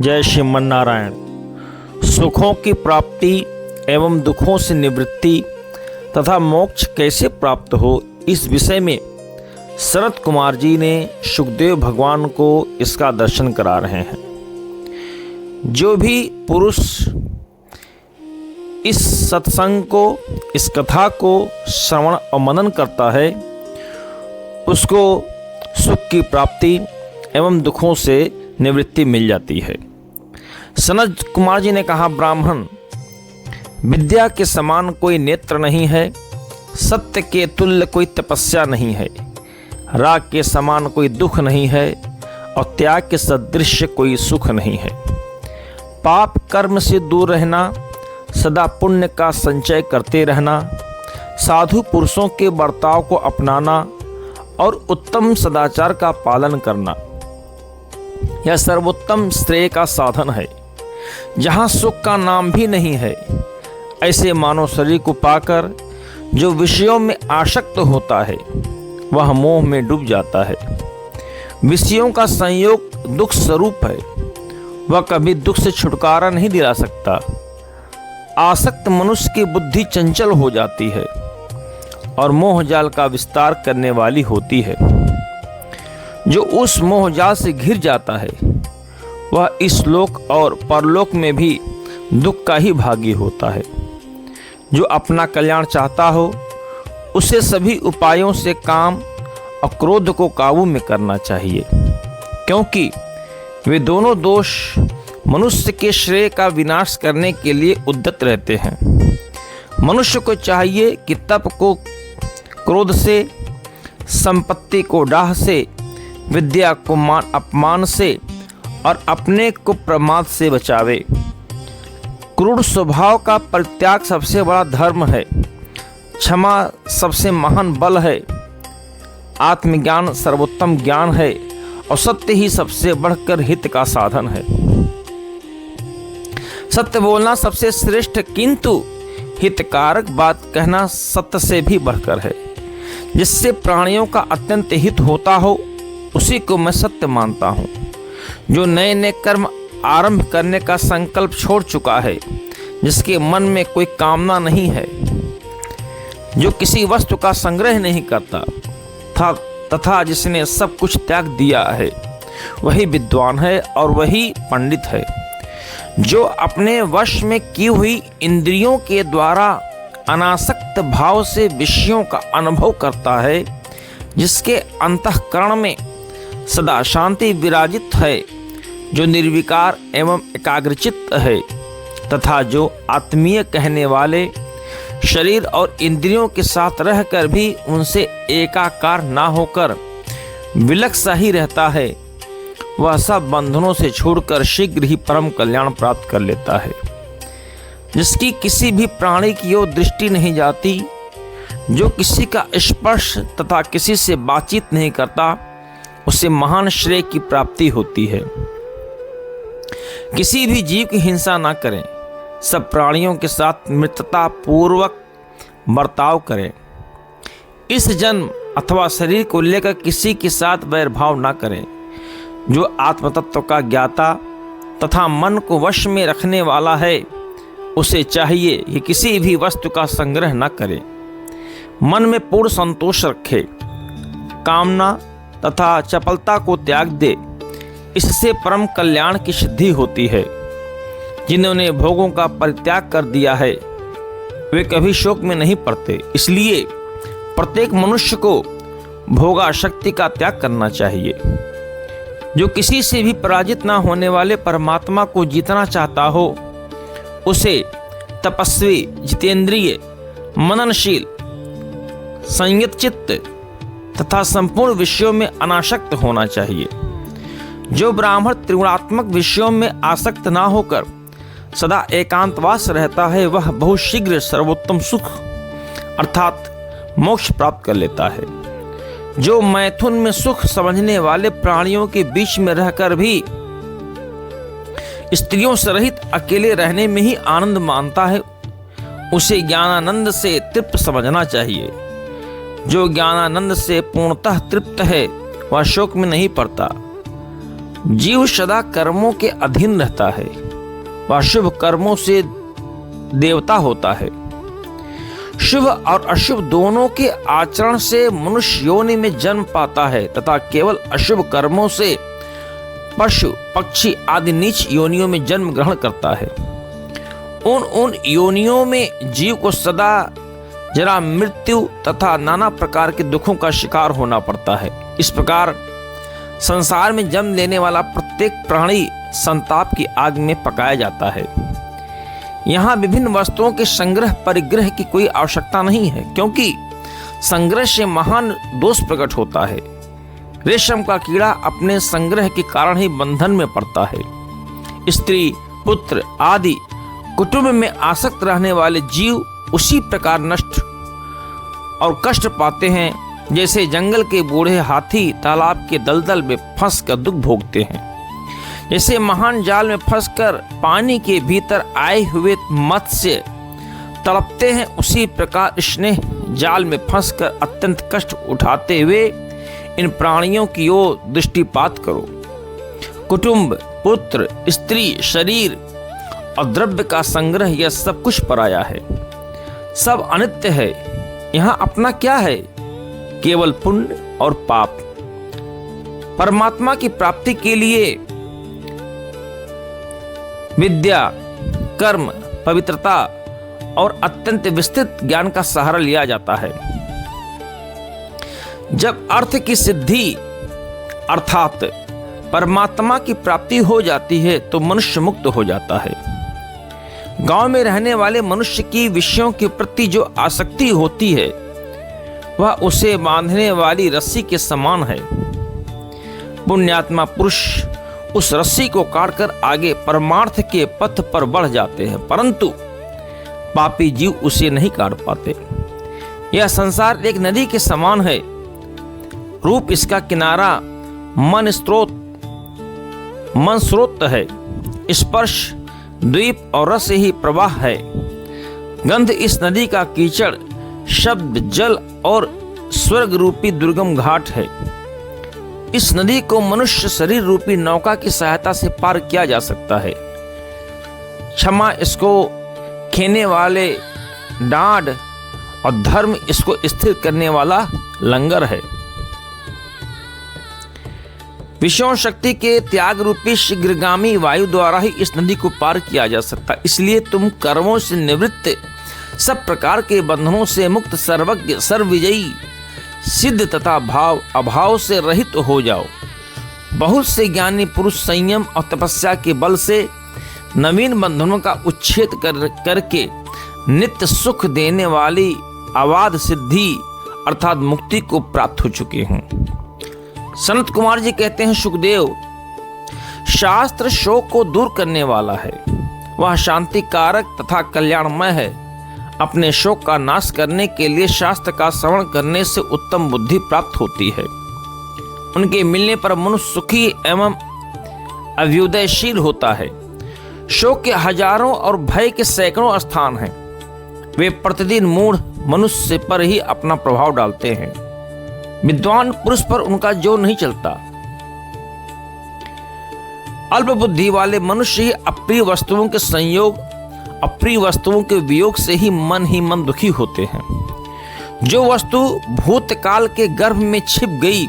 जय श्रीमन नारायण। सुखों की प्राप्ति एवं दुखों से निवृत्ति तथा मोक्ष कैसे प्राप्त हो, इस विषय में शरत कुमार जी ने सुखदेव भगवान को इसका दर्शन करा रहे हैं। जो भी पुरुष इस सत्संग को, इस कथा को श्रवण और मनन करता है, उसको सुख की प्राप्ति एवं दुखों से निवृत्ति मिल जाती है। सनत कुमार जी ने कहा, ब्राह्मण, विद्या के समान कोई नेत्र नहीं है, सत्य के तुल्य कोई तपस्या नहीं है, राग के समान कोई दुख नहीं है और त्याग के सदृश कोई सुख नहीं है। पाप कर्म से दूर रहना, सदा पुण्य का संचय करते रहना, साधु पुरुषों के बर्ताव को अपनाना और उत्तम सदाचार का पालन करना, यह सर्वोत्तम श्रेय का साधन है। जहाँ सुख का नाम भी नहीं है, ऐसे मानव शरीर को पाकर जो विषयों में आसक्त होता है, वह मोह में डूब जाता है। विषयों का संयोग दुख स्वरूप है, वह कभी दुख से छुटकारा नहीं दिला सकता। आसक्त मनुष्य की बुद्धि चंचल हो जाती है और मोह जाल का विस्तार करने वाली होती है। जो उस मोह जाल से घिर जाता है, वह इस लोक और परलोक में भी दुख का ही भागी होता है। जो अपना कल्याण चाहता हो, उसे सभी उपायों से काम और क्रोध को काबू में करना चाहिए, क्योंकि वे दोनों दोष मनुष्य के श्रेय का विनाश करने के लिए उद्यत रहते हैं। मनुष्य को चाहिए कि तप को क्रोध से, संपत्ति को डाह से, विद्या को मान अपमान से और अपने को प्रमाद से बचावे। क्रूर स्वभाव का परित्याग सबसे बड़ा धर्म है। क्षमा सबसे महान बल है। आत्मज्ञान सर्वोत्तम ज्ञान है और सत्य ही सबसे बढ़कर हित का साधन है। सत्य बोलना सबसे श्रेष्ठ, किंतु हितकारक बात कहना सत्य से भी बढ़कर है। जिससे प्राणियों का अत्यंत हित होता हो, उसी को मैं सत्य मानता हूँ। जो नए नए कर्म आरंभ करने का संकल्प छोड़ चुका है, जिसके मन में कोई कामना नहीं है, जो किसी वस्तु का संग्रह नहीं करता तथा जिसने सब कुछ त्याग दिया है, वही विद्वान है और वही पंडित है। जो अपने वश में की हुई इंद्रियों के द्वारा अनासक्त भाव से विषयों का अनुभव करता है, जिसके अंतःकरण में सदा शांति विराजित है, जो निर्विकार एवं एकाग्रचित्त है तथा जो आत्मीय कहने वाले शरीर और इंद्रियों के साथ रहकर भी उनसे एकाकार ना होकर विलक सा ही रहता है, वह सब बंधनों से छोड़कर शीघ्र ही परम कल्याण प्राप्त कर लेता है। जिसकी किसी भी प्राणी की ओर दृष्टि नहीं जाती, जो किसी का स्पर्श तथा किसी से बातचीत नहीं करता, उसे महान श्रेय की प्राप्ति होती है। किसी भी जीव की हिंसा ना करें, सब प्राणियों के साथ मित्रता पूर्वक बर्ताव करें। इस जन्म अथवा शरीर को लेकर किसी के साथ वैरभाव ना करें। जो आत्मतत्व का ज्ञाता तथा मन को वश में रखने वाला है, उसे चाहिए कि किसी भी वस्तु का संग्रह न करे। मन में पूर्ण संतोष रखे, कामना तथा चपलता को त्याग दे। इससे परम कल्याण की सिद्धि होती है। जिन्होंने भोगों का परित्याग कर दिया है, वे कभी शोक में नहीं पड़ते। इसलिए प्रत्येक मनुष्य को भोगाशक्ति का त्याग करना चाहिए। जो किसी से भी पराजित ना होने वाले परमात्मा को जीतना चाहता हो, उसे तपस्वी, जितेंद्रिय, मननशील, संयत चित्त तथा संपूर्ण विषयों में अनासक्त होना चाहिए। जो ब्राह्मण त्रिगुणात्मक विषयों में आसक्त ना होकर सदा एकांतवास रहता है, वह बहुत शीघ्र सर्वोत्तम सुख अर्थात मोक्ष प्राप्त कर लेता है। जो मैथुन में सुख समझने वाले प्राणियों के बीच में रहकर भी स्त्रियों से रहित अकेले रहने में ही आनंद मानता है, उसे ज्ञानानंद से तृप्त समझना चाहिए। जो ज्ञानानंद से पूर्णतः तृप्त है, वह शोक में नहीं पड़ता। जीव सदा कर्मों के अधीन रहता है। वह शुभ कर्मों से देवता होता है। शुभ और अशुभ दोनों के आचरण से मनुष्य योनि में जन्म पाता है तथा केवल अशुभ कर्मों से पशु पक्षी आदि नीच योनियों में जन्म ग्रहण करता है। उन योनियों में जीव को सदा जरा मृत्यु तथा नाना प्रकार के दुखों का शिकार होना पड़ता है। इस प्रकार संसार में जन्म लेने वाला प्रत्येक प्राणी संताप की आग में पकाया जाता है। यहाँ विभिन्न वस्तुओं के संग्रह परिग्रह की कोई आवश्यकता नहीं है, क्योंकि संग्रह से महान दोष प्रकट होता है। रेशम का कीड़ा अपने संग्रह के कारण ही बंधन में पड़ता है। स्त्री पुत्र आदि कुटुंब में आसक्त रहने वाले जीव उसी प्रकार नष्ट और कष्ट पाते हैं जैसे जंगल के बूढ़े हाथी तालाब के दलदल में फंसकर दुख भोगते हैं। जैसे महान जाल में फंसकर पानी के भीतर आए हुए मत्स्य तड़पते हैं, उसी प्रकार स्नेह जाल में फंसकर अत्यंत कष्ट उठाते हुए इन प्राणियों की ओर दृष्टिपात करो। कुटुंब पुत्र स्त्री शरीर और द्रव्य का संग्रह यह सब कुछ पराया है, सब अनित्य है। यहाँ अपना क्या है? केवल पुण्य और पाप। परमात्मा की प्राप्ति के लिए विद्या कर्म पवित्रता और अत्यंत विस्तृत ज्ञान का सहारा लिया जाता है। जब अर्थ की सिद्धि अर्थात परमात्मा की प्राप्ति हो जाती है तो मनुष्य मुक्त हो जाता है। गांव में रहने वाले मनुष्य की विषयों के प्रति जो आसक्ति होती है वह उसे बांधने वाली रस्सी के समान है। पुण्यात्मा पुरुष उस रस्सी को काटकर आगे परमार्थ के पथ पर बढ़ जाते हैं, परंतु पापी जीव उसे नहीं काट पाते। यह संसार एक नदी के समान है। रूप इसका किनारा मन स्रोत है। स्पर्श द्वीप और रस ही प्रवाह है। गंध इस नदी का कीचड़ शब्द जल और स्वर्ग रूपी दुर्गम घाट है। इस नदी को मनुष्य शरीर रूपी नौका की सहायता से पार किया जा सकता है। क्षमा इसको खेने वाले डांड और धर्म इसको स्थिर करने वाला लंगर है। विषयों शक्ति के त्याग रूपी शीघ्रगामी वायु द्वारा ही इस नदी को पार किया जा सकता है। इसलिए तुम कर्मों से निवृत्त सब प्रकार के बंधनों से मुक्त सर्वज्ञ सर्वविजयी सिद्ध तथा भाव अभाव से रहित हो जाओ। बहुत से ज्ञानी पुरुष संयम और तपस्या के बल से नवीन बंधनों का उच्छेद करके नित्य सुख देने वाली अवाध सिद्धि अर्थात मुक्ति को प्राप्त हो चुके हैं। सनत कुमार जी कहते हैं, सुखदेव, शास्त्र शोक को दूर करने वाला है। वह शांति कारक तथा कल्याणमय है। अपने शोक का नाश करने के लिए शास्त्र का श्रवण करने से उत्तम बुद्धि प्राप्त होती है। उनके मिलने पर मनुष्य सुखी एवं अभ्युदयशील होता है। शोक के हजारों और भय के सैकड़ों स्थान हैं। वे प्रतिदिन मूढ़ मनुष्य पर ही अपना प्रभाव डालते हैं। विद्वान पुरुष पर उनका जोर नहीं चलता। अल्प बुद्धि वाले मनुष्य ही अप्रिय वस्तुओं के संयोग अप्रिय वस्तुओं के वियोग से ही मन दुखी होते हैं। जो वस्तु भूतकाल के गर्भ में छिप गई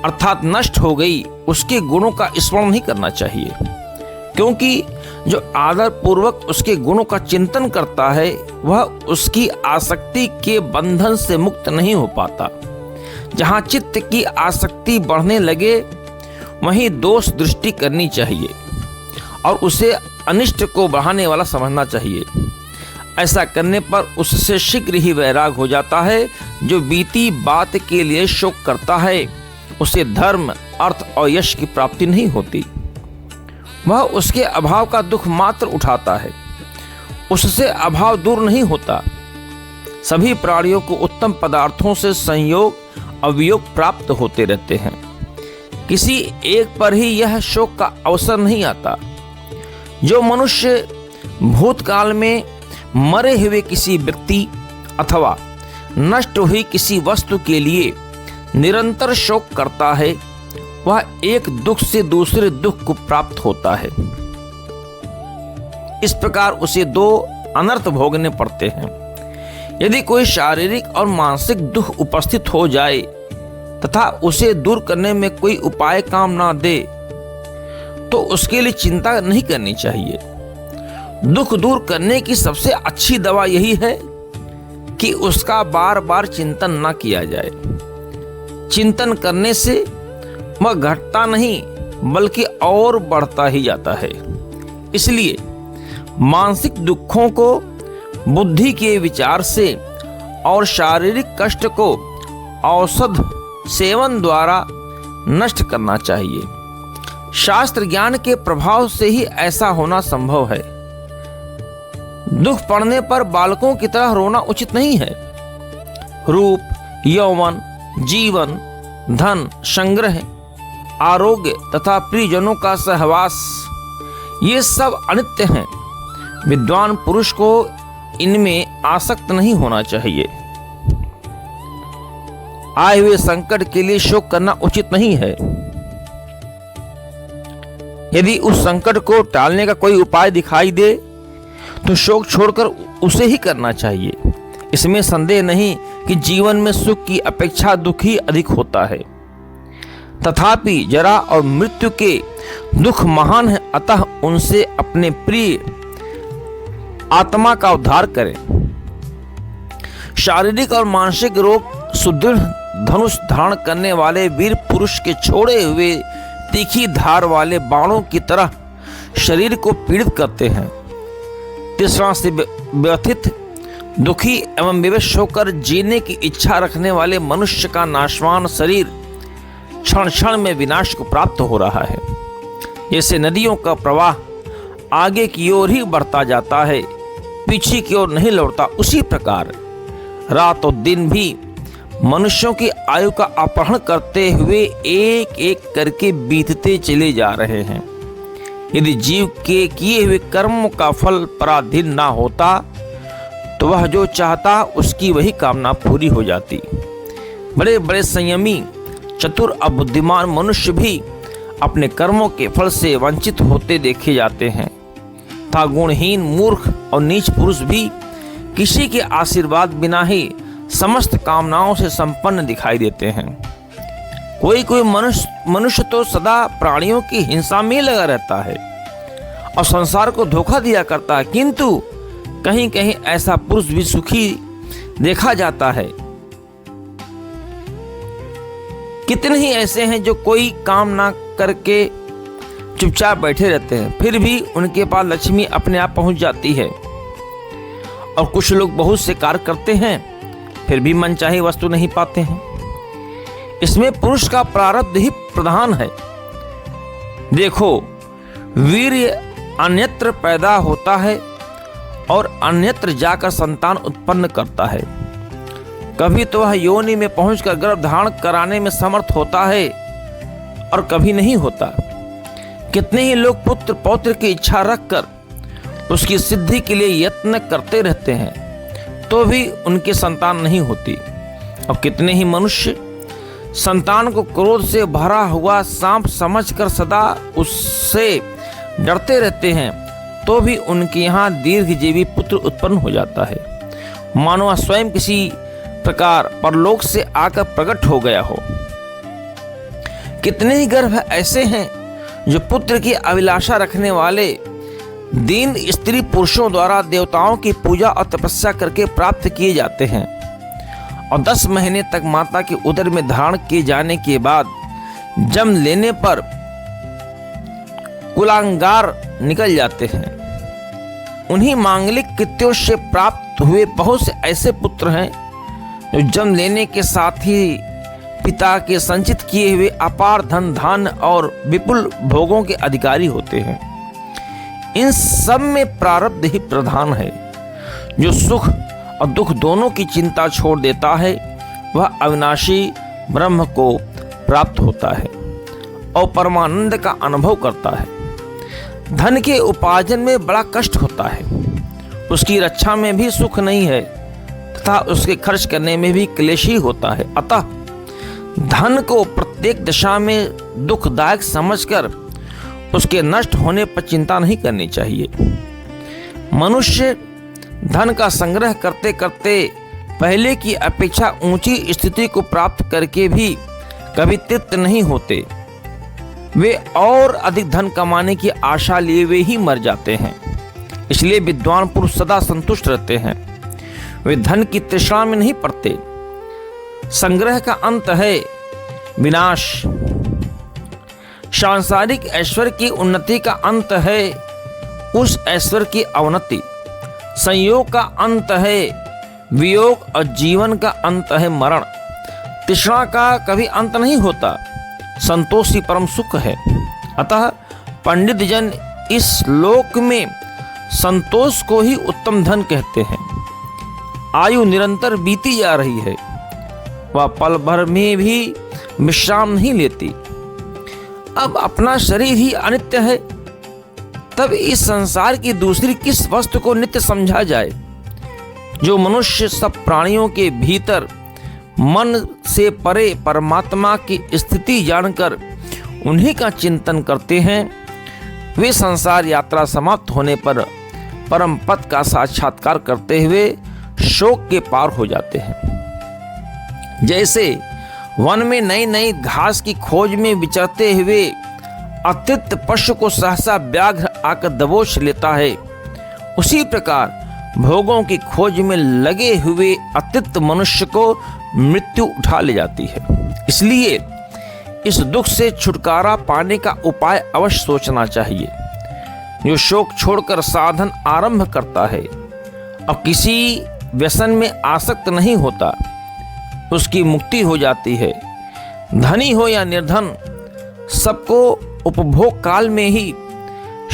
अर्थात नष्ट हो गई, उसके गुणों का स्मरण नहीं करना चाहिए, क्योंकि जो आदर पूर्वक उसके गुणों का चिंतन करता है वह उसकी आसक्ति के बंधन से मुक्त नहीं हो पाता। जहाँ चित्त की आसक्ति बढ़ने लगे वहीं दोष दृष्टि करनी चाहिए और उसे अनिष्ट को बढ़ाने वाला समझना चाहिए। ऐसा करने पर उससे शीघ्र ही वैराग हो जाता है। जो बीती बात के लिए शोक करता है उसे धर्म अर्थ और यश की प्राप्ति नहीं होती। वह उसके अभाव का दुख मात्र उठाता है, उससे अभाव दूर नहीं होता। सभी प्राणियों को उत्तम पदार्थों से संयोग अवियोग प्राप्त होते रहते हैं। किसी एक पर ही यह शोक का अवसर नहीं आता। जो मनुष्य भूतकाल में मरे हुए किसी व्यक्ति अथवा नष्ट हुई किसी वस्तु के लिए निरंतर शोक करता है वह एक दुख से दूसरे दुख को प्राप्त होता है। इस प्रकार उसे दो अनर्थ भोगने पड़ते हैं। यदि कोई शारीरिक और मानसिक दुख उपस्थित हो जाए तथा उसे दूर करने में कोई उपाय काम ना दे तो उसके लिए चिंता नहीं करनी चाहिए। दुख दूर करने की सबसे अच्छी दवा यही है कि उसका बार बार चिंतन ना किया जाए। चिंतन करने से वह घटता नहीं बल्कि और बढ़ता ही जाता है। इसलिए मानसिक दुखों को बुद्धि के विचार से और शारीरिक कष्ट को औषध सेवन द्वारा नष्ट करना चाहिए। शास्त्र ज्ञान के प्रभाव से ही ऐसा होना संभव है। दुख पड़ने पर बालकों की तरह रोना उचित नहीं है। रूप, यौवन, जीवन, धन, संग्रह, आरोग्य तथा प्रियजनों का सहवास ये सब अनित्य हैं। विद्वान पुरुष को इनमें आसक्त नहीं होना चाहिए। आए हुए संकट के लिए शोक करना उचित नहीं है। यदि उस संकट को टालने का कोई उपाय दिखाई दे तो शोक छोड़कर उसे ही करना चाहिए। इसमें संदेह नहीं कि जीवन में सुख की अपेक्षा दुख ही अधिक होता है। तथापि जरा और मृत्यु के दुख महान है, अतः उनसे अपने प्रिय आत्मा का उद्धार करें। शारीरिक और मानसिक रोग सुदृढ़ धनुष धारण करने वाले वीर पुरुष के छोड़े हुए तीखी धार वाले बाणों की तरह शरीर को पीड़ित करते हैं। तृष्णा से व्यथित, दुखी एवं विवश होकर जीने की इच्छा रखने वाले मनुष्य का नाशवान शरीर क्षण क्षण में विनाश को प्राप्त हो रहा है। जैसे नदियों का प्रवाह आगे की ओर ही बढ़ता जाता है, पीछे की ओर नहीं लौटता, उसी प्रकार रात और दिन भी मनुष्यों की आयु का अपहरण करते हुए एक एक करके बीतते चले जा रहे हैं। यदि जीव के किए हुए कर्मों का फल पराधीन ना होता तो वह जो चाहता उसकी वही कामना पूरी हो जाती। बड़े बड़े संयमी, चतुर और बुद्धिमान मनुष्य भी अपने कर्मों के फल से वंचित होते देखे जाते हैं तथा गुणहीन, मूर्ख और नीच पुरुष भी किसी के आशीर्वाद बिना ही समस्त कामनाओं से संपन्न दिखाई देते हैं। कोई कोई मनुष्य तो सदा प्राणियों की हिंसा में लगा रहता है और संसार को धोखा दिया करता है, किंतु कहीं कहीं ऐसा पुरुष भी सुखी देखा जाता है। कितने ही ऐसे हैं जो कोई काम ना करके चुपचाप बैठे रहते हैं, फिर भी उनके पास लक्ष्मी अपने आप पहुंच जाती है। और कुछ लोग बहुत से कार्य करते हैं फिर भी मनचाही वस्तु नहीं पाते हैं। इसमें पुरुष का प्रारब्ध ही प्रधान है। देखो, वीर्य अन्यत्र पैदा होता है और अन्यत्र जाकर संतान उत्पन्न करता है। कभी तो वह योनि में पहुंचकर गर्भ धारण कराने में समर्थ होता है और कभी नहीं होता। कितने ही लोग पुत्र पौत्र की इच्छा रखकर उसकी सिद्धि के लिए यत्न करते रहते हैं तो भी उनकी संतान नहीं होती। और कितने ही मनुष्य संतान को क्रोध से भरा हुआ सांप समझकर सदा उससे डरते रहते हैं तो भी उनके यहाँ दीर्घजीवी पुत्र उत्पन्न हो जाता है, मानो वह स्वयं किसी प्रकार परलोक से आकर प्रकट हो गया हो। कितने ही गर्भ ऐसे हैं जो पुत्र की अभिलाषा रखने वाले दीन स्त्री पुरुषों द्वारा देवताओं की पूजा और तपस्या करके प्राप्त किए जाते हैं और 10 महीने तक माता के उदर में धारण किए जाने के बाद जन्म लेने पर कुलांगार निकल जाते हैं। उन्हीं मांगलिक कृत्यों से प्राप्त हुए बहुत से ऐसे पुत्र हैं जो जन्म लेने के साथ ही पिता के संचित किए हुए अपार धन धान्य और विपुल भोगों के अधिकारी होते हैं। इन सब में प्रारब्ध ही प्रधान है। जो सुख और दुख दोनों की चिंता छोड़ देता है वह अविनाशी ब्रह्म को प्राप्त होता है और परमानंद का अनुभव करता है। धन के उपार्जन में बड़ा कष्ट होता है, उसकी रक्षा में भी सुख नहीं है तथा उसके खर्च करने में भी क्लेश ही होता है। अतः धन को प्रत्येक दशा में दुखदायक समझकर उसके नष्ट होने पर चिंता नहीं करनी चाहिए। मनुष्य धन का संग्रह करते करते पहले की अपेक्षा ऊंची स्थिति को प्राप्त करके भी कभी तृप्त नहीं होते। वे और अधिक धन कमाने की आशा लिए वे ही मर जाते हैं। इसलिए विद्वान पुरुष सदा संतुष्ट रहते हैं, वे धन की तृष्णा में नहीं पड़ते। संग्रह का अंत है विनाश, सांसारिक ऐश्वर्य की उन्नति का अंत है उस ऐश्वर्य की अवनति। संयोग का अंत है वियोग और जीवन का अंत है मरण। तृष्णा का कभी अंत नहीं होता, संतोष ही परम सुख है। अतः पंडित जन इस लोक में संतोष को ही उत्तम धन कहते हैं। आयु निरंतर बीती जा रही है, वह पल भर में भी विश्राम नहीं लेती। अब अपना शरीर ही अनित्य है, तब इस संसार की दूसरी किस वस्तु को नित्य समझा जाए। जो मनुष्य सब प्राणियों के भीतर मन से परे परमात्मा की स्थिति जानकर उन्हीं का चिंतन करते हैं, वे संसार यात्रा समाप्त होने पर परम पद का साक्षात्कार करते हुए शोक के पार हो जाते हैं। जैसे वन में नई नई घास की खोज में विचरते हुए अतृप्त पशु को सहसा व्याघ्र आकर दबोच लेता है, उसी प्रकार भोगों की खोज में लगे हुए अतृप्त मनुष्य को मृत्यु उठा ले जाती है। इसलिए इस दुख से छुटकारा पाने का उपाय अवश्य सोचना चाहिए। जो शोक छोड़कर साधन आरंभ करता है अब किसी व्यसन में आसक्त नहीं होता, उसकी मुक्ति हो जाती है। धनी हो या निर्धन, सबको उपभोग काल में ही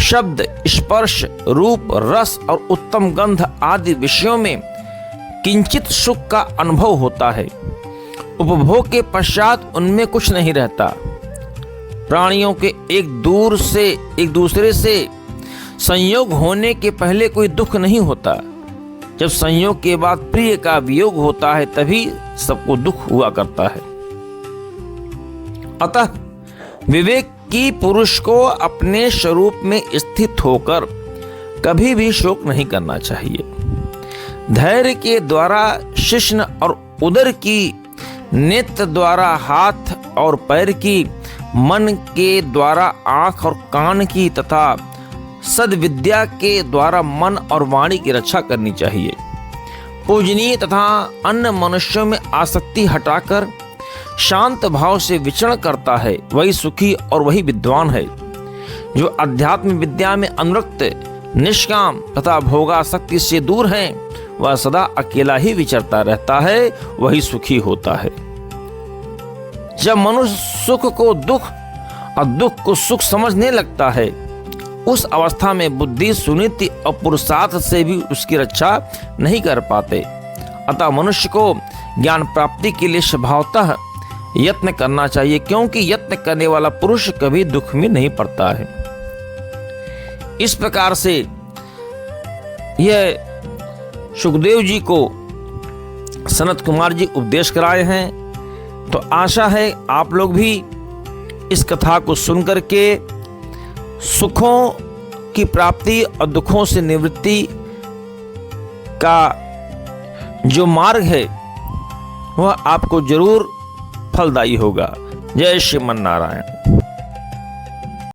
शब्द, स्पर्श, रूप, रस और उत्तम गंध आदि विषयों में किंचित सुख का अनुभव होता है। उपभोग के पश्चात उनमें कुछ नहीं रहता। प्राणियों के एक दूसरे से संयोग होने के पहले कोई दुख नहीं होता। जब संयोग के बाद प्रिय का वियोग होता है तभी सबको दुख हुआ करता है। अतः विवेक की पुरुष को अपने स्वरूप में स्थित होकर कभी भी शोक नहीं करना चाहिए। धैर्य के द्वारा शिश्न और उदर की, नेत्र द्वारा हाथ और पैर की, मन के द्वारा आंख और कान की तथा सद्विद्या के द्वारा मन और वाणी की रक्षा करनी चाहिए। पूजनीय तथा अन्य मनुष्यों में आसक्ति हटाकर शांत भाव से विचरण करता है, वही सुखी और वही विद्वान है। जो अध्यात्म विद्या में अनुरक्त, निष्काम तथा भोगासक्ति से दूर है, वह सदा अकेला ही विचरता रहता है, वही सुखी होता है। जब मनुष्य सुख को दुख और दुख को सुख समझने लगता है, उस अवस्था में बुद्धि, सुनीति और पुरुषार्थ से भी उसकी रक्षा नहीं कर पाते। अतः मनुष्य को ज्ञान प्राप्ति के लिए स्वभावतः यत्न करना चाहिए, क्योंकि यत्न करने वाला पुरुष कभी दुख में नहीं पड़ता है। इस प्रकार से यह सुखदेव जी को सनत कुमार जी उपदेश कराए हैं। तो आशा है आप लोग भी इस कथा को सुनकर के सुखों की प्राप्ति और दुखों से निवृत्ति का जो मार्ग है वह आपको जरूर फलदायी होगा। जय श्रीमन नारायण।